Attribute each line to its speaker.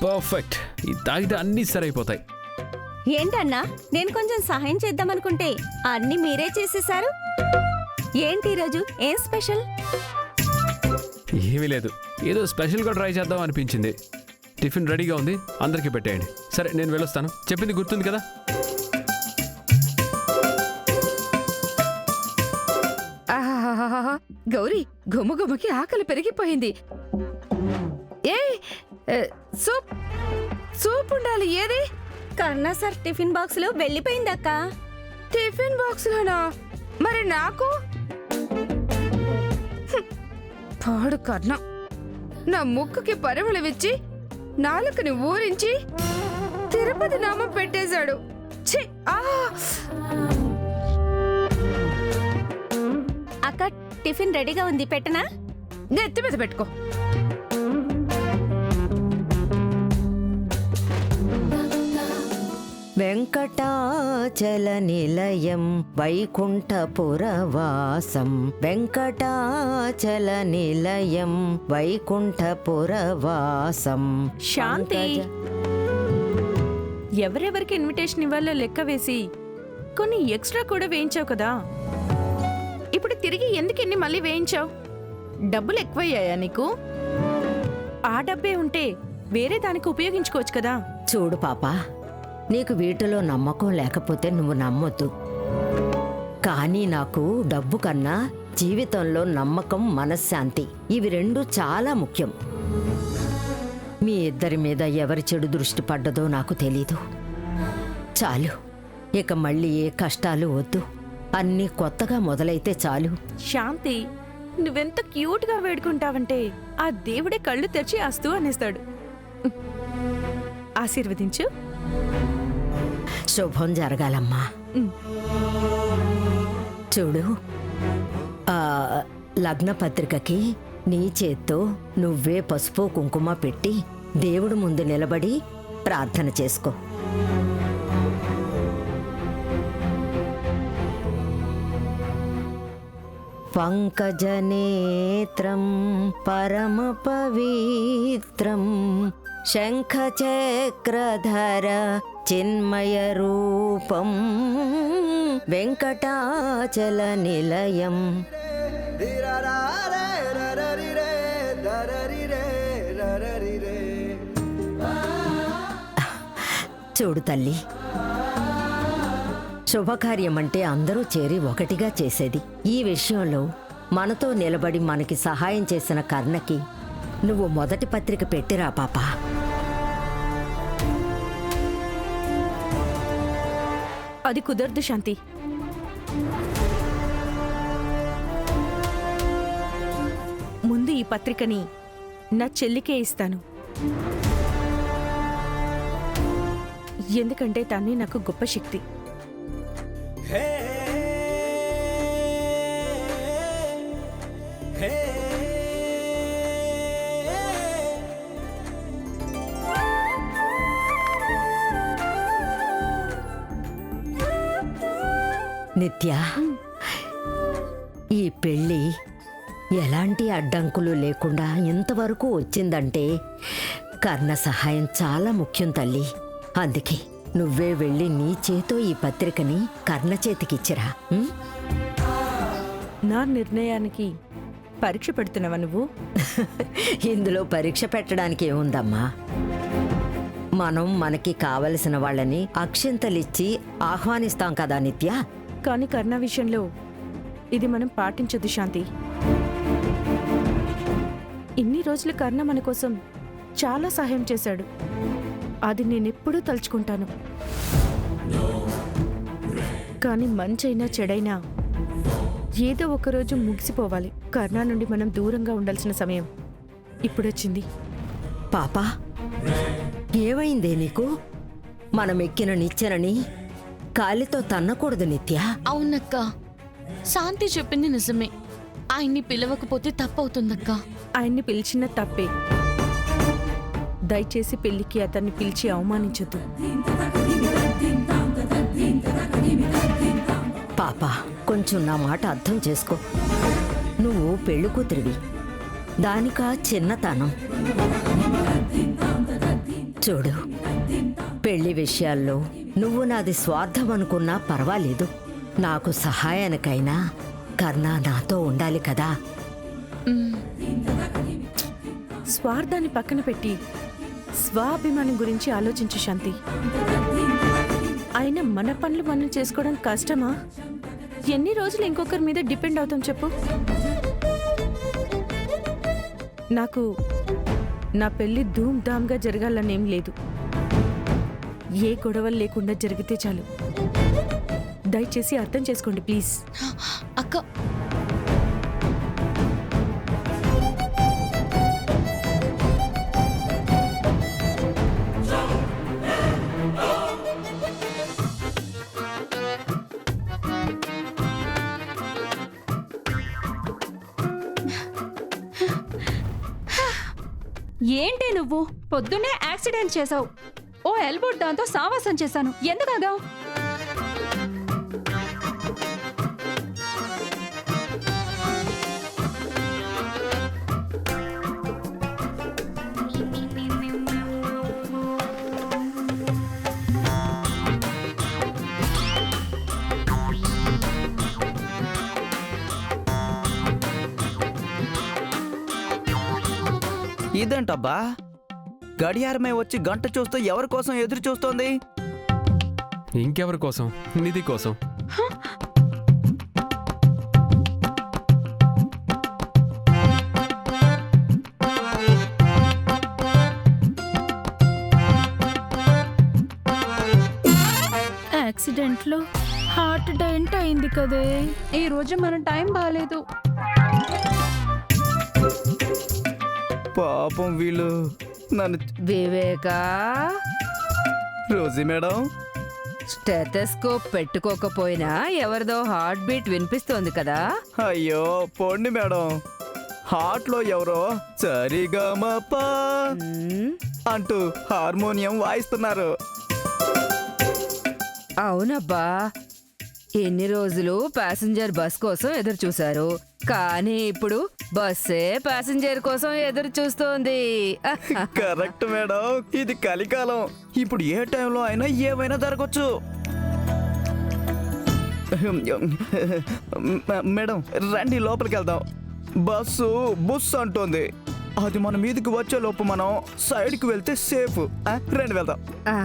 Speaker 1: Perfect. ఈ తాగితే అన్నీ సరైపోతాయి.
Speaker 2: ఏంటన్నా, నేను కొంచెం సహాయం చేద్దామనుకుంటే అన్ని మీరే చేసేశారు. ఏంటి ఈరోజు ఏం స్పెషల్?
Speaker 1: ఏమీ లేదు, ఏదో స్పెషల్గా ట్రై చేద్దాం అనిపించింది. టిఫిన్ రెడీగా ఉంది, అందరికీ పెట్టేయండి. సరే, నేను వెళ్ళొస్తాను. చెప్పింది గుర్తుంది కదా?
Speaker 3: ఆహాహాహా, గౌరీ గుమ్మగుమ్మకి ఆకలి పెరిగిపోయింది. ఏ సూప్ సూప్ ఉండాలి. ఏది?
Speaker 2: కర్ణా సార్ టిఫిన్ బాక్స్ లో వెళ్ళిపోయిందక్క.
Speaker 3: టిఫిన్ బాక్స్ లోనా? మరి నాకు? పాడు కర్ణ నా ముక్కుకి పరిమళమిచ్చి నాలుకని ఊరించి తిరుపతి నామం పెట్టేశాడు. ఛీ!
Speaker 2: అక్క, టిఫిన్ రెడీగా ఉంది, పెట్టనా?
Speaker 3: నెత్తి మీద పెట్టుకో.
Speaker 4: వెంకటాచల నిలయం వైకుంఠపురవాసం, వెంకటాచల నిలయం వైకుంఠపురవాసం.
Speaker 5: శాంతి, ఎవరెవరికి ఇన్విటేషన్ ఇవ్వాలో లెక్క వేసి కొన్ని ఎక్స్ట్రా కూడా వేయించావు కదా. ఇప్పుడు తిరిగి ఎందుకు ఇన్ని మళ్ళీ వేయించావు? డబ్బులు ఎక్కువయ్యాయా నీకు? ఆ డబ్బే ఉంటే వేరే దానికి ఉపయోగించుకోవచ్చు కదా.
Speaker 4: చూడు పాపా, నీకు వీటిలో నమ్మకం లేకపోతే నువ్వు నమ్మొద్దు. కానీ నాకు డబ్బు కన్నా జీవితంలో నమ్మకం, మనశ్శాంతి, ఇవి రెండు చాలా ముఖ్యం. మీ ఇద్దరి మీద ఎవరి చెడు దృష్టి పడ్డదో నాకు తెలీదు. చాలు, ఇక మళ్ళీ ఏ కష్టాలు వద్దు. అన్నీ కొత్తగా మొదలైతే చాలు.
Speaker 5: శాంతి, నువ్వెంత క్యూట్ గా వేడుకుంటావంటే ఆ దేవుడే కళ్ళు తెరిచి అస్తూ అనేస్తాడు. ఆశీర్వదించు.
Speaker 4: శుభం జరగాలమ్మా. చూడు, లగ్న పత్రికకి నీ చేత్తో నువ్వే పసుపు కుంకుమ పెట్టి దేవుడు ముందు నిలబడి ప్రార్థన చేసుకో. పంకజనేత్రం పరమ పవిత్రం శంఖచక్రధర చిన్మయ రూపం వెంకటాచల నిలయం. చూడు తల్లి, శుభకార్యం అంటే అందరూ చేరి ఒకటిగా చేసేది. ఈ విషయంలో మనతో నిలబడి మనకి సహాయం చేసిన కర్ణకి నువ్వు మొదటి పత్రిక పెట్టిరా పాపా.
Speaker 5: అది కుదరదు శాంతి. ముందు ఈ పత్రికని నా చెల్లికే ఇస్తాను. ఎందుకంటే తనే నాకు గొప్ప శక్తి.
Speaker 4: నిత్య, ఈ పెళ్ళి ఎలాంటి అడ్డంకులు లేకుండా ఇంతవరకు వచ్చిందంటే కర్ణ సహాయం చాలా ముఖ్యం తల్లి. అందుకే నువ్వే వెళ్ళి నీ చేతో ఈ పత్రికని కర్ణ చేతికిచ్చిరా.
Speaker 5: నా నిర్ణయానికి పరీక్ష పెడుతున్నావా నువ్వు?
Speaker 4: ఇందులో పరీక్ష పెట్టడానికి ఏముందమ్మా? మనం మనకి కావలసిన వాళ్ళని అక్షింతలిచ్చి ఆహ్వానిస్తాం కదా నిత్య.
Speaker 5: కానీ కర్ణ విషయంలో ఇది మనం పాటించొద్దు శాంతి. ఇన్ని రోజులు కర్ణ మన కోసం చాలా సహాయం చేశాడు. అది నేనెప్పుడూ తలుచుకుంటాను. కానీ మంచైనా చెడైనా ఏదో ఒకరోజు ముగిసిపోవాలి. కర్ణ నుండి మనం దూరంగా ఉండాల్సిన సమయం ఇప్పుడొచ్చింది.
Speaker 4: పాపా, ఏమైందే నీకు? మనం ఎక్కిన నిచ్చెనని కాలితో తన్నకూడదు నిత్య.
Speaker 6: అవునక్క, శాంతి చెప్పింది నిజమే. ఆయన్ని పిలవకపోతే తప్పవుతుందక్క.
Speaker 5: ఆయన్ని పిలిచిన తప్పే. దయచేసి పెళ్లికి అతన్ని పిలిచి అవమానించొద్దు.
Speaker 4: పాపా, కొంచెం నా మాట అర్థం చేసుకో. నువ్వు పెళ్లి కూతురివి, దానికా చిన్నతనం. చూడు, పెళ్లి విషయాల్లో నువ్వు నాది స్వార్థం అనుకున్నా పర్వాలేదు. నాకు సహాయానికైనా కర్ణ నాతో ఉండాలి కదా.
Speaker 5: స్వార్థాన్ని పక్కన పెట్టి స్వాభిమానం గురించి ఆలోచించు శాంతి. అయినా మన పనులు మనం చేసుకోవడం కష్టమా? ఎన్ని రోజులు ఇంకొకరి మీద డిపెండ్ అవుతాం చెప్పు. నాకు నా పెళ్లి ధూమ్ ధామ్గా జరగాలనేం లేదు. ఏ గొడవలు లేకుండా జరిగితే చాలు. దయచేసి అర్థం చేసుకోండి ప్లీజ్.
Speaker 6: అక్క,
Speaker 7: ఏంటి నువ్వు పొద్దున్నే యాక్సిడెంట్ చేసావు. ఓ ఎల్బోట్ దాంతో సావాసం చేశాను. ఎందుకగా?
Speaker 8: ఇదేంటబ్బా, గడియారమే వచ్చి గంట చూస్తూ ఎవరి కోసం ఎదురు చూస్తోంది?
Speaker 1: ఇంకెవరి కోసం? నిధి కోసం.
Speaker 3: యాక్సిడెంట్ లో హార్ట్ డెంట్ అయింది కదే.
Speaker 7: ఈ రోజు మన టైం బాగాలేదు.
Speaker 8: పాపం వీళ్ళు నన్ను.
Speaker 3: వివేకా,
Speaker 8: రోజీ మేడం,
Speaker 3: స్టెథోస్కోప్ పెట్టుకోకపోయినా ఎవరిదో హార్ట్ బీట్ వినిపిస్తోంది కదా.
Speaker 8: అయ్యో పోండి మేడం. హార్ట్లో ఎవరో సరిగమపా అంటూ హార్మోనియం వాయిస్తున్నారు.
Speaker 3: అవునబ్బా, ఎన్ని రోజులు ప్యాసింజర్ బస్ కోసం ఎదురు చూశారు, కానీ ఇప్పుడు బస్సే ప్యాసింజర్ కోసం ఎదురు చూస్తోంది.
Speaker 8: కరెక్ట్ మేడం, ఇది కలికాలం. ఇప్పుడు ఏ టైంలో అయినా ఏమైనా జరగచ్చు. మేడం రండి లోపలికి వెళ్దాం. బస్సు బుస్ అంటోంది. అది మన మీదకి వచ్చే లోపు మనం సైడ్కి వెళ్తే సేఫ్. రండి వెళ్దాం.
Speaker 3: ఆ,